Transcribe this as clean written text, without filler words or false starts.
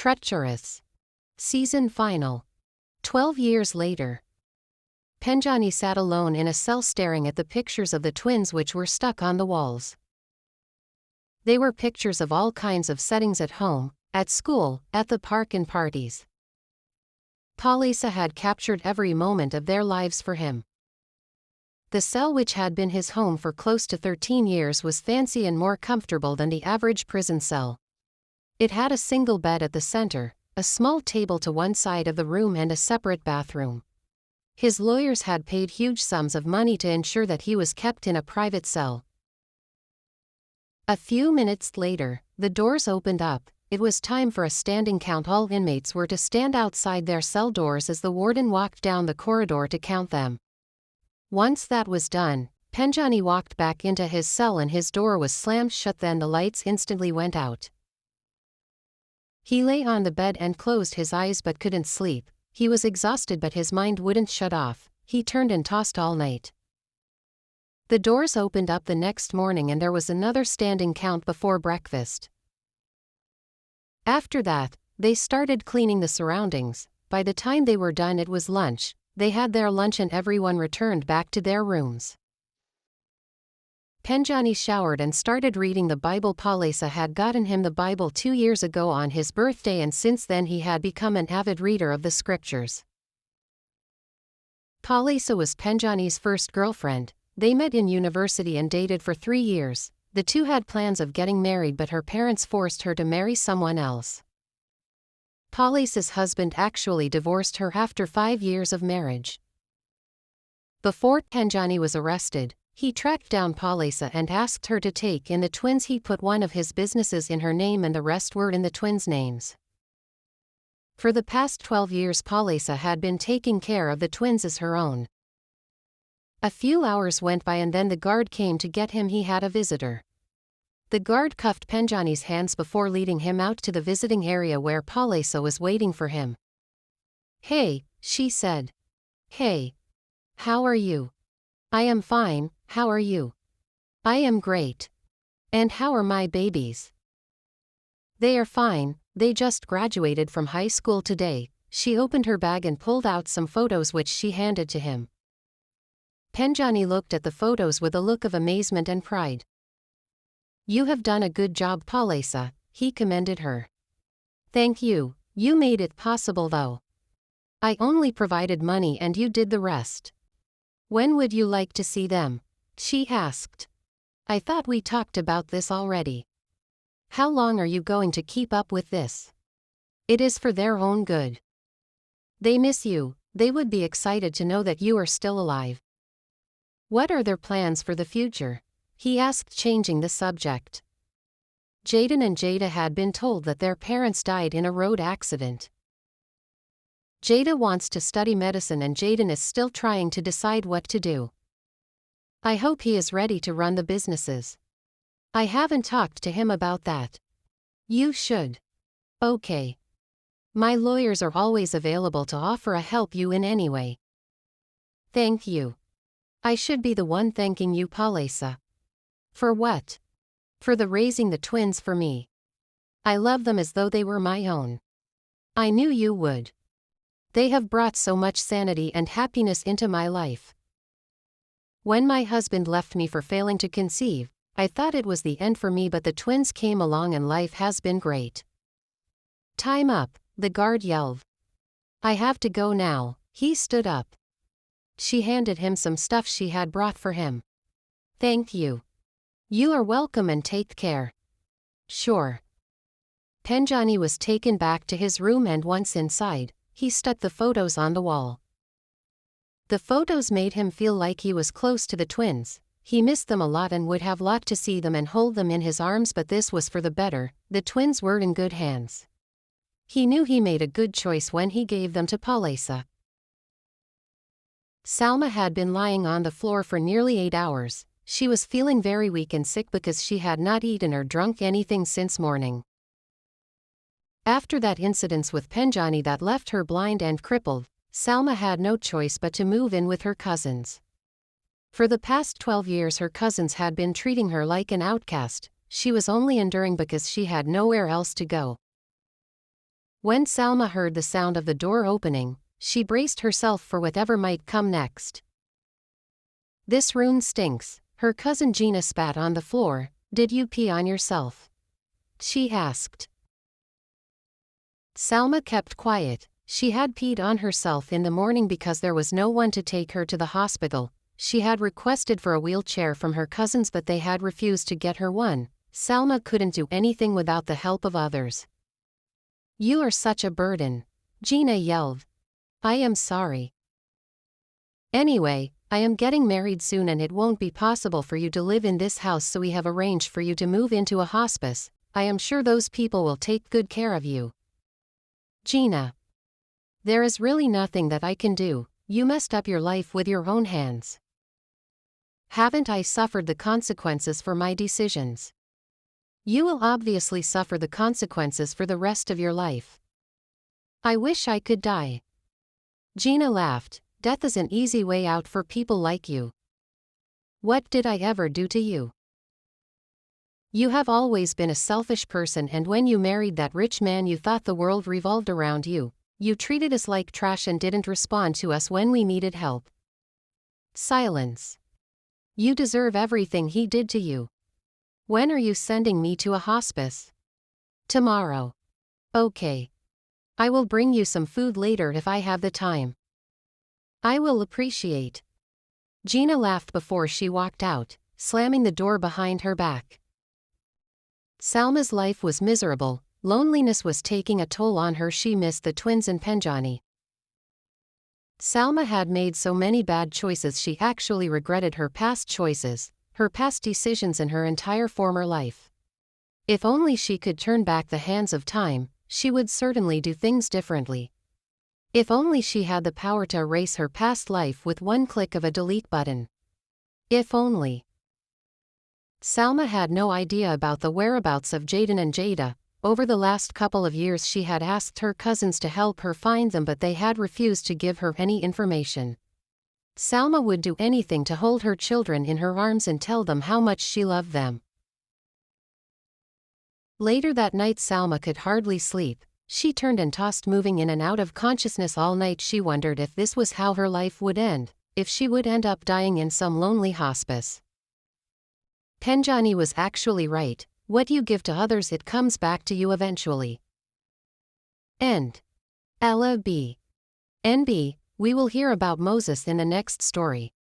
Treacherous. Season final. 12 years later. Penjani sat alone in a cell staring at the pictures of the twins which were stuck on the walls. They were pictures of all kinds of settings at home, at school, at the park and parties. Palisa had captured every moment of their lives for him. The cell which had been his home for close to 13 years was fancy and more comfortable than the average prison cell. It had a single bed at the center, a small table to one side of the room and a separate bathroom. His lawyers had paid huge sums of money to ensure that he was kept in a private cell. A few minutes later, the doors opened up. It was time for a standing count. All inmates were to stand outside their cell doors as the warden walked down the corridor to count them. Once that was done, Penjani walked back into his cell and his door was slammed shut. Then the lights instantly went out. He lay on the bed and closed his eyes but couldn't sleep. He was exhausted but his mind wouldn't shut off. He turned and tossed all night. The doors opened up the next morning and there was another standing count before breakfast. After that, they started cleaning the surroundings. By the time they were done it was lunch. They had their lunch and everyone returned back to their rooms. Penjani showered and started reading the Bible. Palisa had gotten him the Bible 2 years ago on his birthday and since then he had become an avid reader of the scriptures. Palisa was Penjani's first girlfriend. They met in university and dated for 3 years. The two had plans of getting married but her parents forced her to marry someone else. Palisa's husband actually divorced her after 5 years of marriage. Before Penjani was arrested, he tracked down Palisa and asked her to take in the twins. He put one of his businesses in her name and the rest were in the twins' names. For the past 12 years Palisa had been taking care of the twins as her own. A few hours went by and then the guard came to get him. He had a visitor. The guard cuffed Penjani's hands before leading him out to the visiting area where Palisa was waiting for him. "Hey," she said. "Hey. How are you?" "I am fine, how are you?" "I am great. And how are my babies?" "They are fine, they just graduated from high school today." She opened her bag and pulled out some photos which she handed to him. Penjani looked at the photos with a look of amazement and pride. "You have done a good job, Palisa," he commended her. "Thank you, you made it possible though. I only provided money and you did the rest." "When would you like to see them?" she asked. "I thought we talked about this already. How long are you going to keep up with this? It is for their own good. They miss you, they would be excited to know that you are still alive." "What are their plans for the future?" he asked, changing the subject. Jaden and Jada had been told that their parents died in a road accident. Jada wants to study medicine and Jaden is still trying to decide what to do. "I hope he is ready to run the businesses. I haven't talked to him about that." "You should." "Okay. My lawyers are always available to offer a help you in any way." "Thank you. I should be the one thanking you, Palisa." "For what?" "For the raising the twins for me. I love them as though they were my own. I knew you would. They have brought so much sanity and happiness into my life. When my husband left me for failing to conceive, I thought it was the end for me but the twins came along and life has been great." "Time up," the guard yelled. "I have to go now." He stood up. She handed him some stuff she had brought for him. "Thank you." "You are welcome and take care." "Sure." Penjani was taken back to his room and once inside, he stuck the photos on the wall. The photos made him feel like he was close to the twins. He missed them a lot and would have liked to see them and hold them in his arms but this was for the better. The twins were in good hands. He knew he made a good choice when he gave them to Palisa. Salma had been lying on the floor for nearly 8 hours. She was feeling very weak and sick because she had not eaten or drunk anything since morning. After that incident with Penjani that left her blind and crippled, Salma had no choice but to move in with her cousins. For the past 12 years her cousins had been treating her like an outcast. She was only enduring because she had nowhere else to go. When Salma heard the sound of the door opening, she braced herself for whatever might come next. "This room stinks," her cousin Gina spat on the floor. "Did you pee on yourself?" she asked. Salma kept quiet. She had peed on herself in the morning because there was no one to take her to the hospital. She had requested for a wheelchair from her cousins, but they had refused to get her one. Salma couldn't do anything without the help of others. "You are such a burden," Gina yelled. "I am sorry. Anyway, I am getting married soon and it won't be possible for you to live in this house, so we have arranged for you to move into a hospice. I am sure those people will take good care of you." "Gina, there is really nothing that I can do. You messed up your life with your own hands. Haven't I suffered the consequences for my decisions? You will obviously suffer the consequences for the rest of your life. I wish I could die." Gina laughed. "Death is an easy way out for people like you. What did I ever do to you? You have always been a selfish person, and when you married that rich man you thought the world revolved around you. You treated us like trash and didn't respond to us when we needed help." Silence. "You deserve everything he did to you. When are you sending me to a hospice?" "Tomorrow." "Okay. I will bring you some food later if I have the time." "I will appreciate." Gina laughed before she walked out, slamming the door behind her back. Salma's life was miserable. Loneliness was taking a toll on her. She missed the twins and Penjani. Salma had made so many bad choices she actually regretted her past choices, her past decisions and her entire former life. If only she could turn back the hands of time, she would certainly do things differently. If only she had the power to erase her past life with one click of a delete button. If only. Salma had no idea about the whereabouts of Jaden and Jada. Over the last couple of years she had asked her cousins to help her find them, but they had refused to give her any information. Salma would do anything to hold her children in her arms and tell them how much she loved them. Later that night Salma could hardly sleep. She turned and tossed, moving in and out of consciousness all night. She wondered if this was how her life would end, if she would end up dying in some lonely hospice. Penjani was actually right. What you give to others, it comes back to you eventually. End. Ella B. NB. We will hear about Moses in the next story.